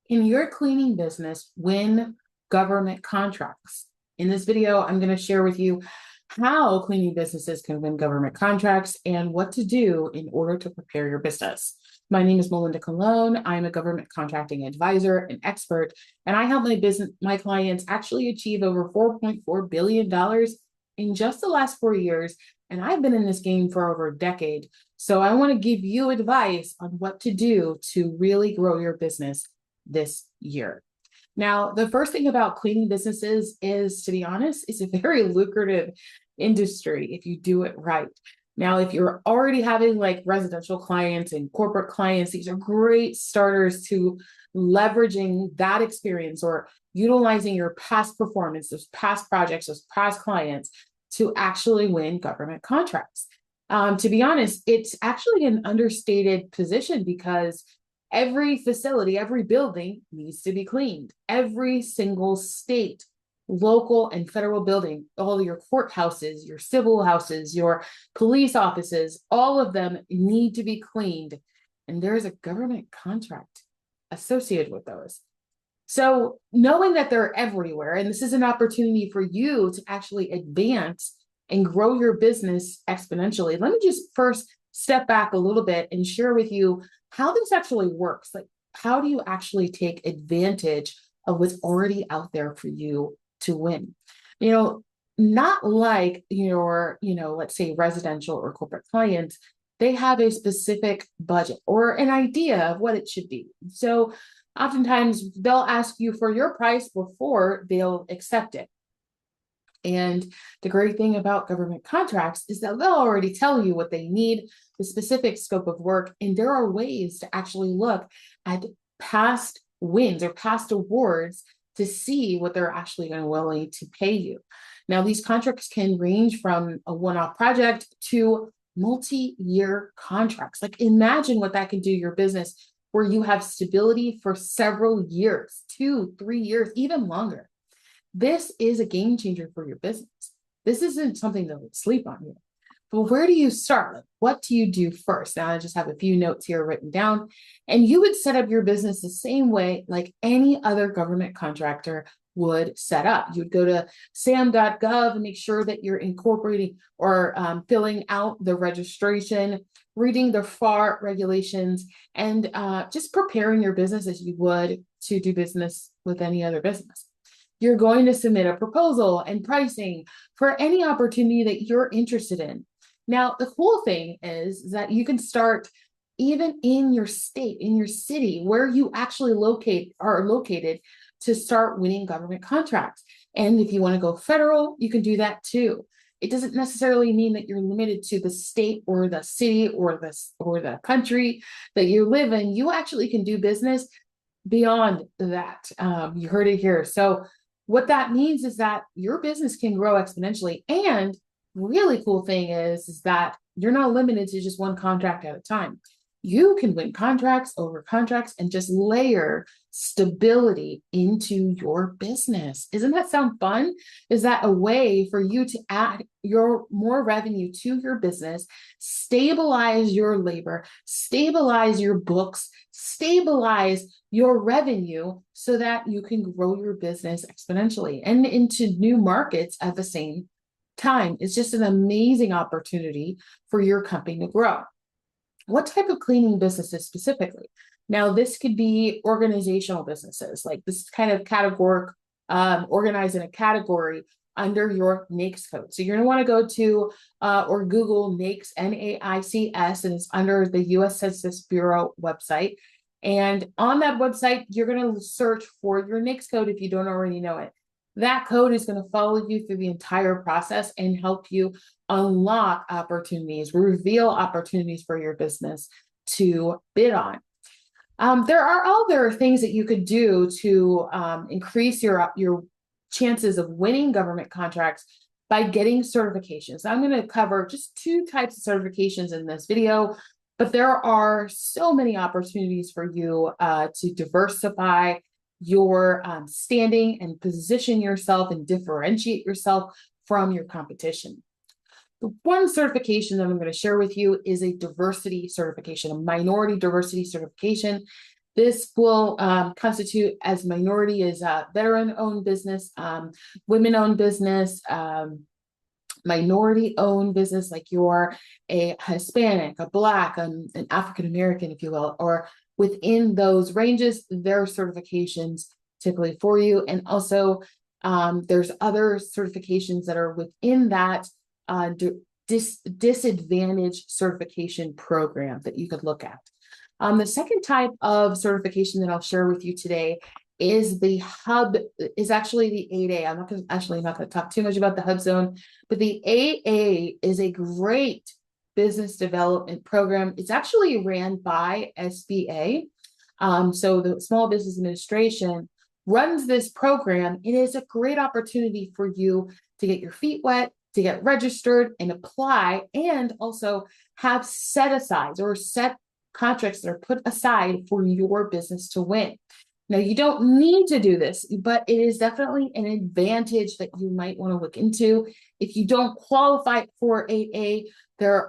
In your cleaning business, win government contracts. In this video, I'm going to share with you how cleaning businesses can win government contracts and what to do in order to prepare your business. My name is 𝗙𝗓𝗙𝗧𝗏. I'm a government contracting advisor and expert, and I help my clients actually achieve over $4.4 billion in just the last 4 years. And I've been in this game for over a decade. So I want to give you advice on what to do to really grow your business this year. Now, the first thing about cleaning businesses is, to be honest, it's a very lucrative industry if you do it right. Now, if you're already having like residential clients and corporate clients, these are great starters to leveraging that experience or utilizing your past performance, those past projects, those past clients to actually win government contracts. To be honest, it's actually an understated position because every facility, every building needs to be cleaned. Every single state, local, and federal building, all your courthouses, your civil houses, your police offices, all of them need to be cleaned. And there is a government contract associated with those. So knowing that they're everywhere, and this is an opportunity for you to actually advance and grow your business exponentially. Let me just first step back a little bit and share with you how this actually works. Like, how do you actually take advantage of what's already out there for you to win? Not like your, let's say residential or corporate clients, they have a specific budget or an idea of what it should be. So oftentimes they'll ask you for your price before they'll accept it. And the great thing about government contracts is that they'll already tell you what they need, the specific scope of work, and there are ways to actually look at past wins or past awards to see what they're actually willing to pay you. Now, these contracts can range from a one-off project to multi-year contracts. Like, imagine what that can do to your business where you have stability for several years, 2, 3 years, even longer. This is a game changer for your business. This isn't something that would sleep on you. But where do you start? Like, what do you do first? Now, I just have a few notes here written down. And you would set up your business the same way like any other government contractor would set up. You would go to sam.gov and make sure that you're incorporating or filling out the registration, reading the FAR regulations, and just preparing your business as you would to do business with any other business. You're going to submit a proposal and pricing for any opportunity that you're interested in. Now, the cool thing is that you can start even in your state, in your city, where you actually are located to start winning government contracts. And if you want to go federal, you can do that too. It doesn't necessarily mean that you're limited to the state or the city or the country that you live in. You actually can do business beyond that. You heard it here. So what that means is that your business can grow exponentially. And really cool thing is that you're not limited to just one contract at a time. You can win contracts over contracts and just layer stability into your business. Isn't that sound fun? Is that a way for you to add more revenue to your business, stabilize your labor, stabilize your books, stabilize your revenue so that you can grow your business exponentially and into new markets at the same time? It's just an amazing opportunity for your company to grow. What type of cleaning businesses specifically? Now, this could be organizational businesses, like this kind of categoric, organized in a category under your NAICS code. So you're going to want to go to or Google NAICS, NAICS, and it's under the U.S. Census Bureau website. And on that website, you're going to search for your NAICS code if you don't already know it. That code is going to follow you through the entire process and help you unlock opportunities, reveal opportunities for your business to bid on. There are other things that you could do to increase your chances of winning government contracts by getting certifications. I'm going to cover just 2 types of certifications in this video, but there are so many opportunities for you to diversify your standing and position yourself and differentiate yourself from your competition. The one certification that I'm going to share with you is a diversity certification, a minority diversity certification. This will constitute as minority as veteran-owned business, women-owned business, minority-owned business, like you're a Hispanic, a Black, an African-American, if you will, or within those ranges, there are certifications typically for you. And also there's other certifications that are within that disadvantaged certification program that you could look at. The second type of certification that I'll share with you today is actually the 8A. I'm not going to talk too much about the Hub Zone, but the 8A is a great business development program. It's actually ran by SBA. So the Small Business Administration runs this program. It is a great opportunity for you to get your feet wet, to get registered and apply, and also have set asides or set contracts that are put aside for your business to win. Now, you don't need to do this, but it is definitely an advantage that you might want to look into. If you don't qualify for 8A,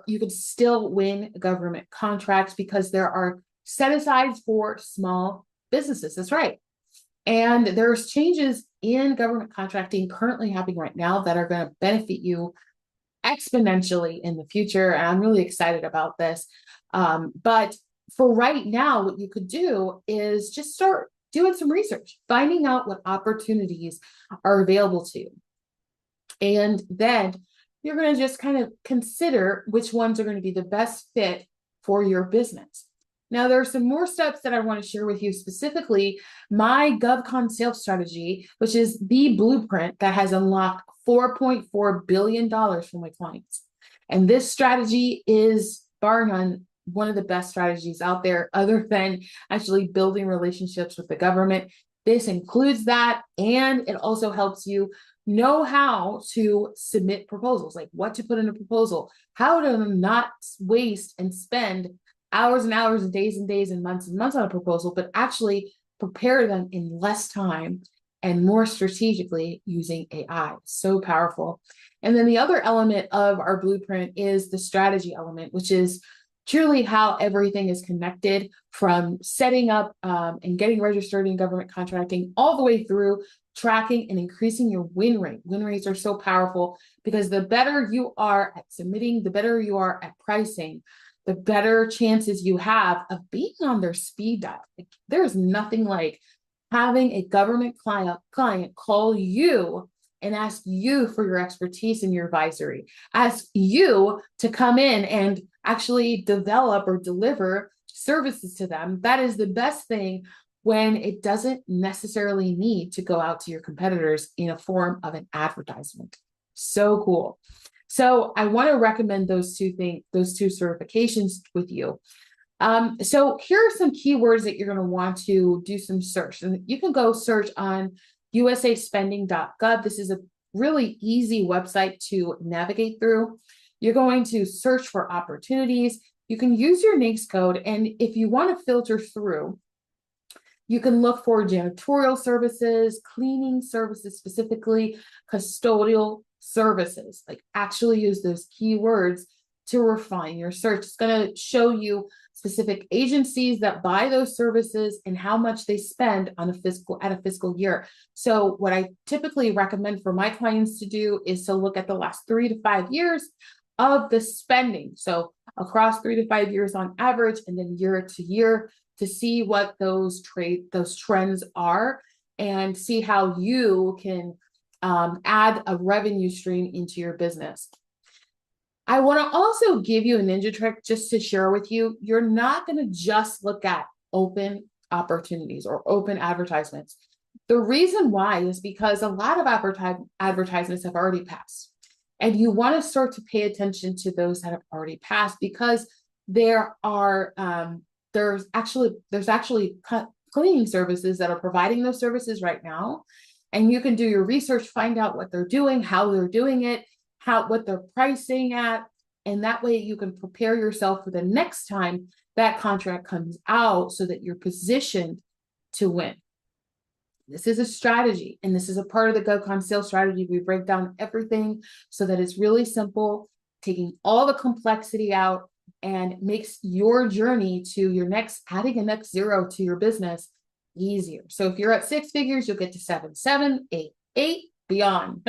you could still win government contracts because there are set asides for small businesses. That's right. And there's changes in government contracting currently happening right now that are going to benefit you exponentially in the future. And I'm really excited about this. But for right now, what you could do is just start doing some research, finding out what opportunities are available to you. And then you're going to just kind of consider which ones are going to be the best fit for your business. Now, there are some more steps that I want to share with you, specifically my GovCon sales strategy, which is the blueprint that has unlocked $4.4 billion for my clients. And this strategy is, bar none, one of the best strategies out there, other than actually building relationships with the government. This includes that, and it also helps you know how to submit proposals, like what to put in a proposal, how to not waste and spend hours and hours and days and months on a proposal, but actually prepare them in less time and more strategically using AI. So powerful. And then the other element of our blueprint is the strategy element, which is truly how everything is connected, from setting up and getting registered in government contracting all the way through tracking and increasing your win rate. Win rates are so powerful because the better you are at submitting, the better you are at pricing, the better chances you have of being on their speed dial. Like, there's nothing like having a government client call you and ask you for your expertise and your advisory, ask you to come in and actually develop or deliver services to them. That is the best thing when it doesn't necessarily need to go out to your competitors in a form of an advertisement. So cool. So I want to recommend those two certifications with you. So here are some keywords that you're going to want to do some search. And you can go search on usaspending.gov. This is a really easy website to navigate through. You're going to search for opportunities. You can use your NAICS code. And if you want to filter through, you can look for janitorial services, cleaning services, specifically custodial services. Like, actually use those keywords to refine your search. It's going to show you specific agencies that buy those services and how much they spend on a fiscal year. So what I typically recommend for my clients to do is to look at the last 3 to 5 years of the spending. So across 3 to 5 years on average, and then year to year, to see what those trends are and see how you can add a revenue stream into your business. I want to also give you a ninja trick just to share with you. You're not going to just look at open opportunities or open advertisements. The reason why is because a lot of advertisements have already passed. And you want to start to pay attention to those that have already passed, because there's actually cleaning services that are providing those services right now. And you can do your research, find out what they're doing, how they're doing it, what they're pricing at. And that way you can prepare yourself for the next time that contract comes out so that you're positioned to win. This is a strategy, and this is a part of the GovCon sales strategy. We break down everything so that it's really simple, taking all the complexity out, and makes your journey to your next, adding a next zero to your business easier. So if you're at 6 figures, you'll get to 7, 7, 8, 8, beyond.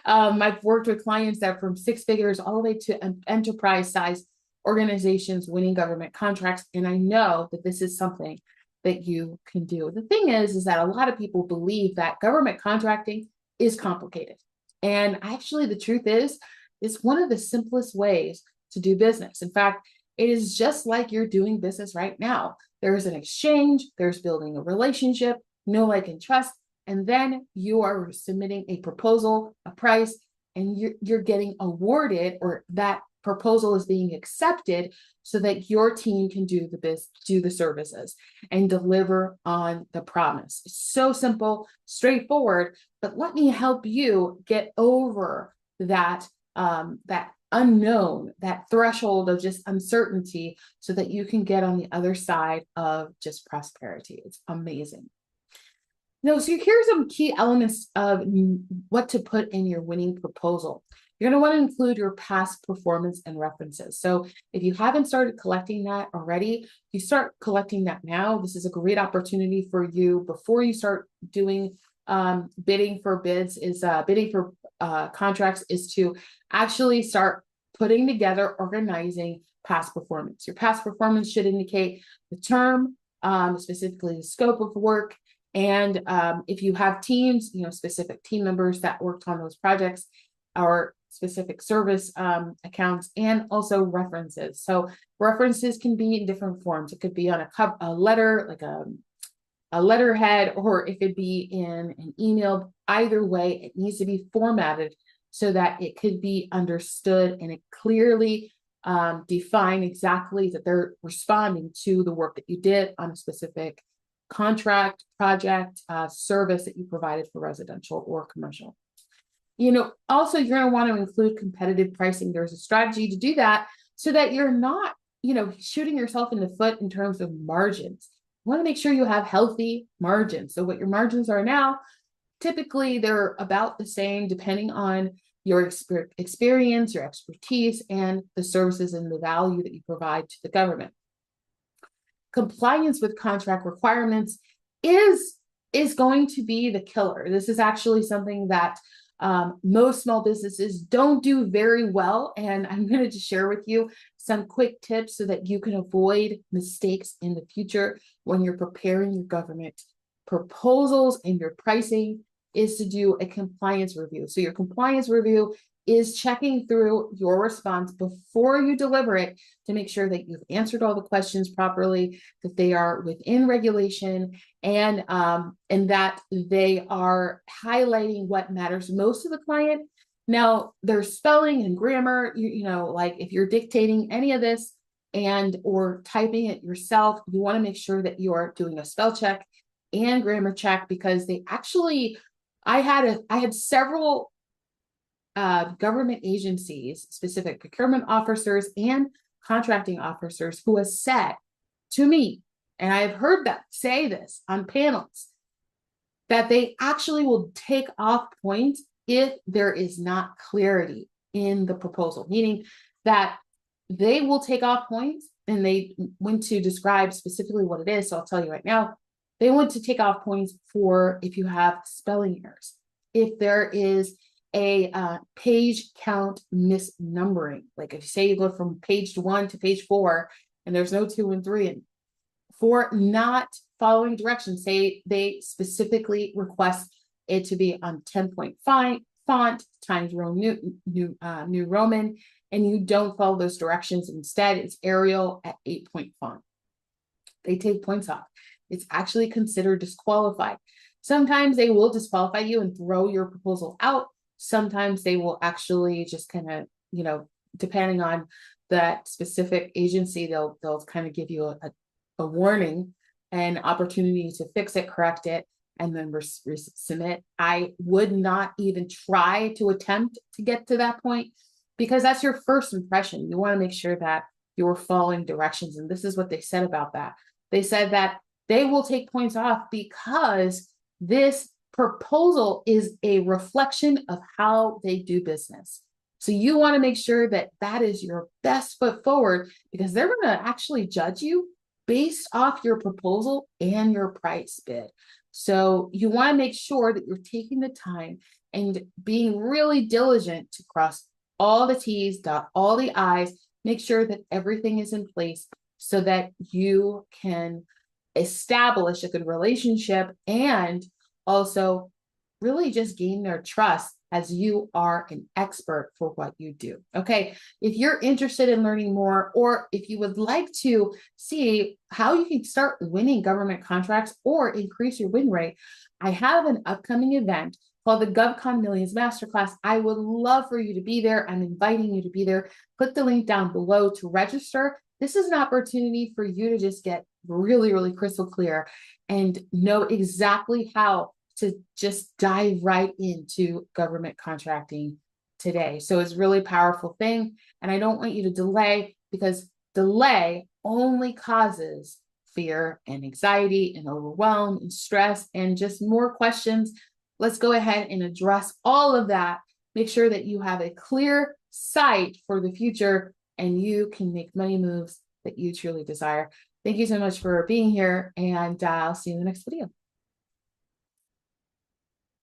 I've worked with clients that from 6 figures all the way to enterprise size organizations winning government contracts. And I know that this is something that you can do. The thing is that a lot of people believe that government contracting is complicated. And actually, the truth is, it's one of the simplest ways to do business. In fact, it is just like you're doing business right now. There's an exchange, there's building a relationship, know, like, and trust, and then you are submitting a proposal, a price, and you're getting awarded, or that proposal is being accepted so that your team can do the services and deliver on the promise. It's so simple, straightforward, but let me help you get over that that unknown, that threshold of just uncertainty, so that you can get on the other side of just prosperity. It's amazing. So here's some key elements of what to put in your winning proposal. You're going to want to include your past performance and references. So if you haven't started collecting that already, you start collecting that now. This is a great opportunity for you before you start doing bidding for contracts, is to actually start putting together, organizing past performance. Your past performance should indicate the term, specifically the scope of work, and if you have teams, specific team members that worked on those projects, or specific service accounts, and also references. So references can be in different forms. It could be on a letter, like a letterhead, or it could be in an email. Either way, it needs to be formatted so that it could be understood and it clearly define exactly that they're responding to the work that you did on a specific contract, project, service that you provided for residential or commercial. Also, you're going to want to include competitive pricing. There's a strategy to do that so that you're not, shooting yourself in the foot in terms of margins. You want to make sure you have healthy margins. So what your margins are now, typically they're about the same depending on your experience, your expertise, and the services and the value that you provide to the government. Compliance with contract requirements is going to be the killer. This is actually something that most small businesses don't do very well. And I'm going to just share with you some quick tips so that you can avoid mistakes in the future when you're preparing your government proposals and your pricing, is to do a compliance review. So your compliance review is checking through your response before you deliver it to make sure that you've answered all the questions properly, that they are within regulation, and that they are highlighting what matters most to the client. Now, there's spelling and grammar, like if you're dictating any of this or typing it yourself, you want to make sure that you are doing a spell check and grammar check, because they actually, I had several government agencies, specific procurement officers and contracting officers, who have said to me, and I've heard them say this on panels, that they actually will take off points if there is not clarity in the proposal, meaning that they will take off points, and they want to describe specifically what it is. So I'll tell you right now, they want to take off points for if you have spelling errors, if there is a page count misnumbering. Like if you say you go from page 1 to page 4 and there's no 2 and 3, and for not following directions, say they specifically request it to be on 10-point font, Times New Roman, and you don't follow those directions. Instead, it's Arial at 8-point font. They take points off. It's actually considered disqualified. Sometimes they will disqualify you and throw your proposal out. Sometimes they will actually just kind of, depending on that specific agency, they'll kind of give you a warning and opportunity to fix it, correct it, and then resubmit. I would not even try to attempt to get to that point, because that's your first impression. You want to make sure that you're following directions. And this is what they said about that. They said that they will take points off because this proposal is a reflection of how they do business. So you want to make sure that that is your best foot forward, because they're going to actually judge you based off your proposal and your price bid. So you want to make sure that you're taking the time and being really diligent to cross all the T's, dot all the I's, make sure that everything is in place so that you can establish a good relationship and also really just gain their trust as you are an expert for what you do. Okay, if you're interested in learning more, or if you would like to see how you can start winning government contracts or increase your win rate, I have an upcoming event called the GovCon Millions Masterclass. I would love for you to be there. I'm inviting you to be there. Click the link down below to register. This is an opportunity for you to just get really, really crystal clear and know exactly how to just dive right into government contracting today. So it's a really powerful thing. And I don't want you to delay, because delay only causes fear and anxiety and overwhelm and stress and just more questions. Let's go ahead and address all of that. Make sure that you have a clear sight for the future and you can make money moves that you truly desire. Thank you so much for being here, and I'll see you in the next video.